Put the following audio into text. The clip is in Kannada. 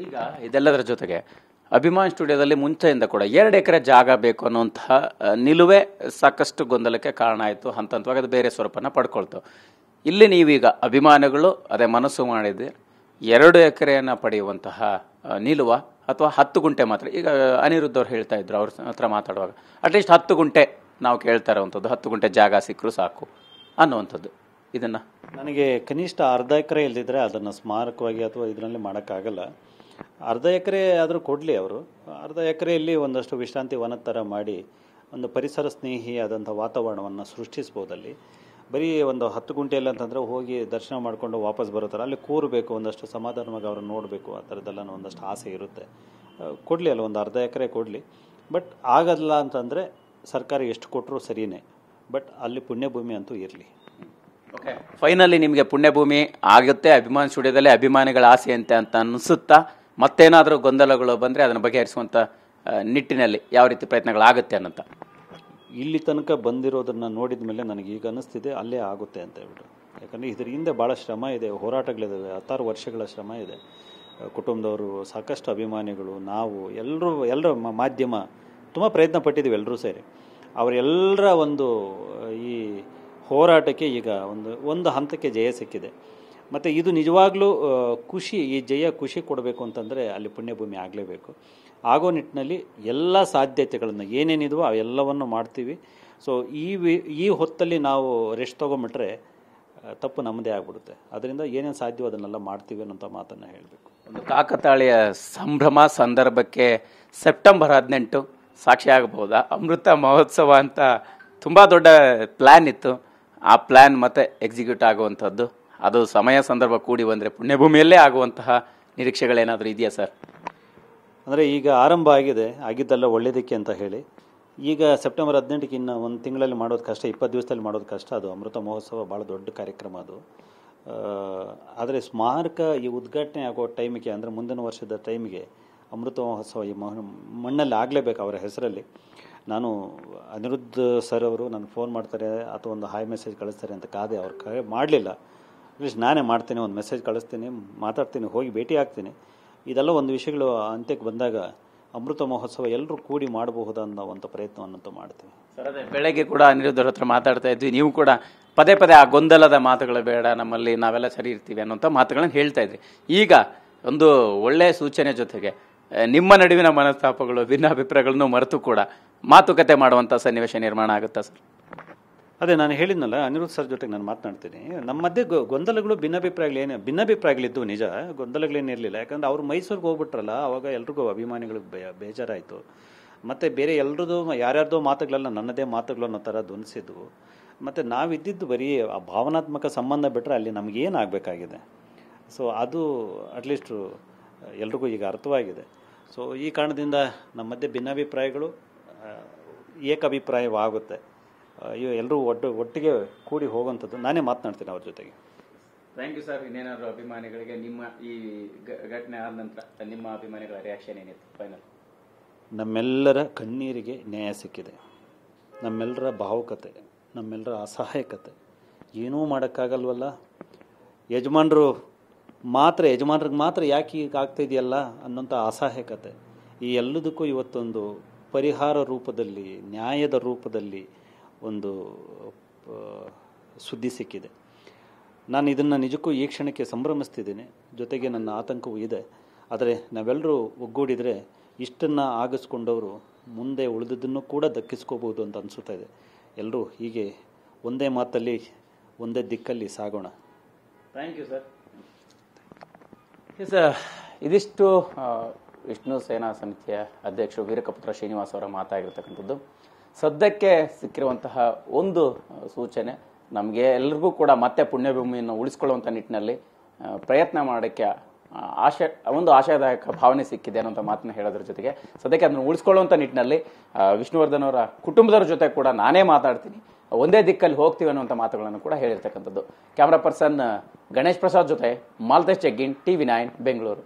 ಈಗ ಇದೆಲ್ಲದರ ಜೊತೆಗೆ ಅಭಿಮಾನ್ ಸ್ಟುಡಿಯೋದಲ್ಲಿ ಮುಂಚೆಯಿಂದ ಕೂಡ 2 ಎಕರೆ ಜಾಗ ಬೇಕು ಅನ್ನುವಂತಹ ನಿಲುವೆ ಸಾಕಷ್ಟು ಗೊಂದಲಕ್ಕೆ ಕಾರಣ ಆಯಿತು. ಹಂತ ಹಂತವಾಗಿ ಅದು ಬೇರೆ ಸ್ವರೂಪನ ಪಡ್ಕೊಳ್ತು. ಇಲ್ಲಿ ನೀವೀಗ ಅಭಿಮಾನಿಗಳು ಅದೇ ಮನಸ್ಸು ಮಾಡಿದ್ರೆ 2 ಎಕರೆಯನ್ನು ಪಡೆಯುವಂತಹ ನಿಲುವ ಅಥವಾ 10 ಗುಂಟೆ ಮಾತ್ರ. ಈಗ ಅನಿರುದ್ಧ ಅವ್ರು ಹೇಳ್ತಾ ಇದ್ರು ಅವ್ರ ಹತ್ರ ಮಾತಾಡುವಾಗ ಅಟ್ಲೀಸ್ಟ್ 10 ಗುಂಟೆ ನಾವು ಕೇಳ್ತಾ ಇರುವಂಥದ್ದು, 10 ಗುಂಟೆ ಜಾಗ ಸಿಕ್ಕರೂ ಸಾಕು ಅನ್ನುವಂಥದ್ದು. ಇದನ್ನು ನನಗೆ ಕನಿಷ್ಠ ಅರ್ಧ ಎಕರೆ ಇಲ್ದಿದ್ರೆ ಅದನ್ನು ಸ್ಮಾರಕವಾಗಿ ಅಥವಾ ಇದರಲ್ಲಿ ಮಾಡೋಕ್ಕಾಗಲ್ಲ. ಅರ್ಧ ಎಕರೆ ಆದರೂ ಕೊಡಲಿ ಅವರು. ಅರ್ಧ ಎಕರೆಯಲ್ಲಿ ಒಂದಷ್ಟು ವಿಶ್ರಾಂತಿ ವನದ ಥರ ಮಾಡಿ ಒಂದು ಪರಿಸರ ಸ್ನೇಹಿಯಾದಂಥ ವಾತಾವರಣವನ್ನು ಸೃಷ್ಟಿಸ್ಬೋದಲ್ಲಿ. ಬರೀ ಒಂದು 10 ಗುಂಟೆಯಲ್ಲಿ ಅಂತಂದರೆ ಹೋಗಿ ದರ್ಶನ ಮಾಡಿಕೊಂಡು ವಾಪಸ್ ಬರೋ ಥರ ಅಲ್ಲಿ ಕೂರಬೇಕು, ಒಂದಷ್ಟು ಸಮಾಧಾನವಾಗಿ ಅವ್ರನ್ನ ನೋಡಬೇಕು, ಆ ಥರದ್ದೆಲ್ಲ ಒಂದಷ್ಟು ಆಸೆ ಇರುತ್ತೆ. ಕೊಡಲಿ ಅಲ್ಲ, ಒಂದು ಅರ್ಧ ಎಕರೆ ಕೊಡಲಿ. ಬಟ್ ಆಗಲ್ಲ ಅಂತಂದರೆ ಸರ್ಕಾರ ಎಷ್ಟು ಕೊಟ್ಟರೂ ಸರಿಯೇ, ಬಟ್ ಅಲ್ಲಿ ಪುಣ್ಯಭೂಮಿ ಅಂತೂ ಇರಲಿ. ಓಕೆ, ಫೈನಲಿ ನಿಮಗೆ ಪುಣ್ಯಭೂಮಿ ಆಗುತ್ತೆ ಅಭಿಮಾನ್ ಸ್ಟುಡಿಯೋದಲ್ಲಿ ಅಭಿಮಾನಿಗಳ ಆಸೆ ಅಂತ ಅನಿಸುತ್ತಾ? ಮತ್ತೇನಾದರೂ ಗೊಂದಲಗಳು ಬಂದರೆ ಅದನ್ನು ಬಗೆಹರಿಸುವಂಥ ನಿಟ್ಟಿನಲ್ಲಿ ಯಾವ ರೀತಿ ಪ್ರಯತ್ನಗಳಾಗುತ್ತೆ ಅನ್ನೋಂಥ? ಇಲ್ಲಿ ತನಕ ಬಂದಿರೋದನ್ನು ನೋಡಿದ ಮೇಲೆ ನನಗೆ ಈಗ ಅನ್ನಿಸ್ತಿದೆ ಅಲ್ಲೇ ಆಗುತ್ತೆ ಅಂತ ಹೇಳ್ಬಿಟ್ಟು. ಯಾಕಂದರೆ ಇದ್ರ ಹಿಂದೆ ಭಾಳ ಶ್ರಮ ಇದೆ, ಹೋರಾಟಗಳಿದ್ದಾವೆ, 16 ವರ್ಷಗಳ ಶ್ರಮ ಇದೆ. ಕುಟುಂಬದವರು, ಸಾಕಷ್ಟು ಅಭಿಮಾನಿಗಳು, ನಾವು ಎಲ್ಲರೂ ಮಾಧ್ಯಮ ತುಂಬ ಪ್ರಯತ್ನ ಪಟ್ಟಿದ್ದೀವಿ ಎಲ್ಲರೂ ಸೇರಿ. ಅವರೆಲ್ಲರ ಒಂದು ಈ ಹೋರಾಟಕ್ಕೆ ಈಗ ಒಂದು ಹಂತಕ್ಕೆ ಜಯ ಸಿಕ್ಕಿದೆ. ಮತ್ತು ಇದು ನಿಜವಾಗ್ಲೂ ಖುಷಿ, ಈ ಜಯ ಖುಷಿ ಕೊಡಬೇಕು ಅಂತಂದರೆ ಅಲ್ಲಿ ಪುಣ್ಯಭೂಮಿ ಆಗಲೇಬೇಕು. ಆಗೋ ನಿಟ್ಟಿನಲ್ಲಿ ಎಲ್ಲ ಸಾಧ್ಯತೆಗಳನ್ನು ಏನೇನಿದವೋ ಅವೆಲ್ಲವನ್ನು ಮಾಡ್ತೀವಿ. ಸೊ ಈ ಹೊತ್ತಲ್ಲಿ ನಾವು ರೆಸ್ಟ್ ತೊಗೊಂಬಿಟ್ರೆ ತಪ್ಪು ನಮ್ಮದೇ ಆಗ್ಬಿಡುತ್ತೆ. ಅದರಿಂದ ಏನೇನು ಸಾಧ್ಯವೋ ಅದನ್ನೆಲ್ಲ ಮಾಡ್ತೀವಿ ಅನ್ನೋಂಥ ಮಾತನ್ನು ಹೇಳಬೇಕು. ಒಂದು ಕಾಕತಾಳೀಯ ಸಂಭ್ರಮ ಸಂದರ್ಭಕ್ಕೆ ಸೆಪ್ಟೆಂಬರ್ 18 ಸಾಕ್ಷಿ ಆಗಬಹುದಾ? ಅಮೃತ ಮಹೋತ್ಸವ ಅಂತ ತುಂಬ ದೊಡ್ಡ ಪ್ಲ್ಯಾನ್ ಇತ್ತು. ಆ ಪ್ಲ್ಯಾನ್ ಮತ್ತೆ ಎಕ್ಸಿಕ್ಯೂಟ್ ಆಗುವಂಥದ್ದು, ಅದು ಸಮಯ ಸಂದರ್ಭ ಕೂಡಿ ಬಂದರೆ ಪುಣ್ಯಭೂಮಿಯಲ್ಲೇ ಆಗುವಂತಹ ನಿರೀಕ್ಷೆಗಳೇನಾದರೂ ಇದೆಯಾ ಸರ್? ಅಂದರೆ ಈಗ ಆರಂಭ ಆಗಿದ್ದೆಲ್ಲ ಒಳ್ಳೆಯದಕ್ಕೆ ಅಂತ ಹೇಳಿ. ಈಗ ಸೆಪ್ಟೆಂಬರ್ 18ಕ್ಕೆ ಇನ್ನು ಒಂದು ತಿಂಗಳಲ್ಲಿ ಮಾಡೋದು ಕಷ್ಟ, 20 ದಿವಸದಲ್ಲಿ ಮಾಡೋದು ಕಷ್ಟ. ಅದು ಅಮೃತ ಮಹೋತ್ಸವ ಭಾಳ ದೊಡ್ಡ ಕಾರ್ಯಕ್ರಮ ಅದು. ಆದರೆ ಸ್ಮಾರಕ ಈ ಉದ್ಘಾಟನೆ ಆಗೋ ಟೈಮಿಗೆ, ಅಂದರೆ ಮುಂದಿನ ವರ್ಷದ ಟೈಮಿಗೆ ಅಮೃತ ಮಹೋತ್ಸವ ಈ ಮಣ್ಣಲ್ಲಿ ಆಗಲೇಬೇಕು ಅವರ ಹೆಸರಲ್ಲಿ. ನಾನು ಅನಿರುದ್ಧ ಸರ್ ಅವರು ನನಗೆ ಫೋನ್ ಮಾಡ್ತಾರೆ ಅಥವಾ ಒಂದು ಹಾಯ್ ಮೆಸೇಜ್ ಕಳಿಸ್ತಾರೆ ಅಂತ ಕಾದೆ. ಅವ್ರು ಕರೆ ಮಾಡಲಿಲ್ಲ. ಅಟ್ಲೀಸ್ಟ್ ನಾನೇ ಮಾಡ್ತೀನಿ, ಒಂದು ಮೆಸೇಜ್ ಕಳಿಸ್ತೀನಿ, ಮಾತಾಡ್ತೀನಿ, ಹೋಗಿ ಭೇಟಿ ಆಗ್ತೀನಿ. ಇದೆಲ್ಲ ಒಂದು ವಿಷಯಗಳು ಅಂತ್ಯಕ್ಕೆ ಬಂದಾಗ ಅಮೃತ ಮಹೋತ್ಸವ ಎಲ್ಲರೂ ಕೂಡಿ ಮಾಡಬಹುದನ್ನೋ ಒಂದು ಪ್ರಯತ್ನವನ್ನಂತೂ ಮಾಡ್ತೀವಿ ಸರ್. ಅದೇ ಬೆಳಗ್ಗೆ ಕೂಡ ಅನಿರುದ್ಧರ ಹತ್ರ ಮಾತಾಡ್ತಾ ಇದ್ವಿ, ನೀವು ಕೂಡ ಪದೇ ಪದೇ ಆ ಗೊಂದಲದ ಮಾತುಗಳು ಬೇಡ, ನಮ್ಮಲ್ಲಿ ನಾವೆಲ್ಲ ಸರಿ ಇರ್ತೀವಿ ಅನ್ನೋಂಥ ಮಾತುಗಳನ್ನು ಹೇಳ್ತಾ ಇದ್ರಿ. ಈಗ ಒಂದು ಒಳ್ಳೆಯ ಸೂಚನೆ ಜೊತೆಗೆ ನಿಮ್ಮ ನಡುವಿನ ಮನಸ್ತಾಪಗಳು, ಭಿನ್ನಾಭಿಪ್ರಾಯಗಳನ್ನು ಮರೆತು ಕೂಡ ಮಾತುಕತೆ ಮಾಡುವಂಥ ಸನ್ನಿವೇಶ ನಿರ್ಮಾಣ ಆಗುತ್ತಾ ಸರ್? ಅದೇ ನಾನು ಹೇಳಿದ್ನಲ್ಲ, ಅನಿರುದ್ಧ ಸರ್ ಜೊತೆಗೆ ನಾನು ಮಾತನಾಡ್ತೀನಿ. ನಮ್ಮ ಮಧ್ಯೆ ಗೊಂದಲಗಳು, ಭಿನ್ನಾಭಿಪ್ರಾಯಗಳಿದ್ದು ನಿಜ, ಗೊಂದಲಗಳೇನಿರಲಿಲ್ಲ. ಯಾಕಂದರೆ ಅವರು ಮೈಸೂರಿಗೆ ಹೋಗ್ಬಿಟ್ರಲ್ಲ, ಅವಾಗ ಎಲ್ರಿಗೂ ಅಭಿಮಾನಿಗಳಿಗೆ ಬೇಜಾರಾಯಿತು. ಮತ್ತು ಬೇರೆ ಎಲ್ರದ್ದು ಯಾರ್ಯಾರ್ದೋ ಮಾತುಗಳೆಲ್ಲ ನನ್ನದೇ ಮಾತುಗಳು ಅನ್ನೋ ಥರ ಧ್ವನಿಸಿದ್ವು. ಮತ್ತು ನಾವಿದ್ದಿದ್ದು ಬರೀ ಆ ಭಾವನಾತ್ಮಕ ಸಂಬಂಧ ಬಿಟ್ಟರೆ ಅಲ್ಲಿ ನಮಗೇನಾಗಬೇಕಾಗಿದೆ. ಸೊ ಅದು ಅಟ್ಲೀಸ್ಟು ಎಲ್ರಿಗೂ ಈಗ ಅರ್ಥವಾಗಿದೆ. ಸೊ ಈ ಕಾರಣದಿಂದ ನಮ್ಮ ಮಧ್ಯೆ ಭಿನ್ನಾಭಿಪ್ರಾಯಗಳು ಏಕಾಭಿಪ್ರಾಯವಾಗುತ್ತೆ. ಎಲ್ಲರೂ ಒಟ್ಟಿಗೆ ಕೂಡಿ ಹೋಗುವಂಥದ್ದು. ನಾನೇ ಮಾತನಾಡ್ತೀನಿ ಅವ್ರ ಜೊತೆಗೆ. Thank you sir. ಇನ್ನೇನಾದರೂ ಅಭಿಮಾನಿಗಳಿಗೆ ನಿಮ್ಮ ಈ ಘಟನೆ ಆದ ನಂತರ ನಿಮ್ಮ ಅಭಿಮಾನಿಗಳ ರಿಯಾಕ್ಷನ್ ಏನಿತ್ತು ಫೈನಲ್? ನಮ್ಮೆಲ್ಲರ ಕಣ್ಣೀರಿಗೆ ನ್ಯಾಯ ಸಿಕ್ಕಿದೆ. ನಮ್ಮೆಲ್ಲರ ಭಾವುಕತೆ, ನಮ್ಮೆಲ್ಲರ ಅಸಹಾಯಕತೆ, ಏನೂ ಮಾಡೋಕ್ಕಾಗಲ್ವಲ್ಲ, ಯಜಮಾನ್ರಿಗೆ ಮಾತ್ರ ಯಾಕೆ ಈಗ ಆಗ್ತಾಯಿದೆಯಲ್ಲ ಅನ್ನೋಂಥ ಅಸಹಾಯಕತೆ, ಈ ಎಲ್ಲದಕ್ಕೂ ಇವತ್ತೊಂದು ಪರಿಹಾರ ರೂಪದಲ್ಲಿ, ನ್ಯಾಯದ ರೂಪದಲ್ಲಿ ಒಂದು ಸುದ್ದಿ ಸಿಕ್ಕಿದೆ. ನಾನು ಇದನ್ನು ನಿಜಕ್ಕೂ ಈ ಕ್ಷಣಕ್ಕೆ ಸಂಭ್ರಮಿಸ್ತಿದ್ದೀನಿ. ಜೊತೆಗೆ ನನ್ನ ಆತಂಕವೂ ಇದೆ. ಆದರೆ ನಾವೆಲ್ಲರೂ ಒಗ್ಗೂಡಿದರೆ ಇಷ್ಟನ್ನು ಆಗಿಸ್ಕೊಂಡವರು ಮುಂದೆ ಉಳಿದದ್ದನ್ನು ಕೂಡ ದಕ್ಕಿಸ್ಕೋಬೋದು ಅಂತ ಅನಿಸುತ್ತಾ ಇದೆ. ಎಲ್ಲರೂ ಹೀಗೆ ಒಂದೇ ಮಾತಲ್ಲಿ, ಒಂದೇ ದಿಕ್ಕಲ್ಲಿ ಸಾಗೋಣ. Thank you sir. ಸರ್, ಇದಿಷ್ಟು ವಿಷ್ಣು ಸೇನಾ ಸಮಿತಿಯ ಅಧ್ಯಕ್ಷರು ವೀರಕಪುತ್ರ ಶ್ರೀನಿವಾಸ್ ಅವರ ಮಾತಾಗಿರ್ತಕ್ಕಂಥದ್ದು. ಸದ್ಯಕ್ಕೆ ಸಿಕ್ಕಿರುವಂತಹ ಒಂದು ಸೂಚನೆ, ನಮಗೆ ಎಲ್ರಿಗೂ ಕೂಡ ಮತ್ತೆ ಪುಣ್ಯಭೂಮಿಯನ್ನು ಉಳಿಸ್ಕೊಳ್ಳುವಂಥ ನಿಟ್ಟಿನಲ್ಲಿ ಪ್ರಯತ್ನ ಮಾಡೋಕ್ಕೆ ಒಂದು ಆಶಾದಾಯಕ ಭಾವನೆ ಸಿಕ್ಕಿದೆ ಅನ್ನೋಂಥ ಮಾತನ್ನ ಹೇಳೋದ್ರ ಜೊತೆಗೆ ಸದ್ಯಕ್ಕೆ ಅದನ್ನು ಉಳಿಸ್ಕೊಳ್ಳುವಂಥ ನಿಟ್ಟಿನಲ್ಲಿ ವಿಷ್ಣುವರ್ಧನ್ ಅವರ ಕುಟುಂಬದವ್ರ ಜೊತೆ ಕೂಡ ನಾನೇ ಮಾತಾಡ್ತೀನಿ, ಒಂದೇ ದಿಕ್ಕಲ್ಲಿ ಹೋಗ್ತೀವಿ ಅನ್ನುವಂಥ ಮಾತುಗಳನ್ನು ಕೂಡ ಹೇಳಿರ್ತಕ್ಕಂಥದ್ದು. ಕ್ಯಾಮ್ರಾ ಪರ್ಸನ್ ಗಣೇಶ್ ಪ್ರಸಾದ್ ಜೊತೆ ಮಾಲ್ತೇಶ್ ಜಗ್ಗಿನ್, TV9 ಬೆಂಗಳೂರು.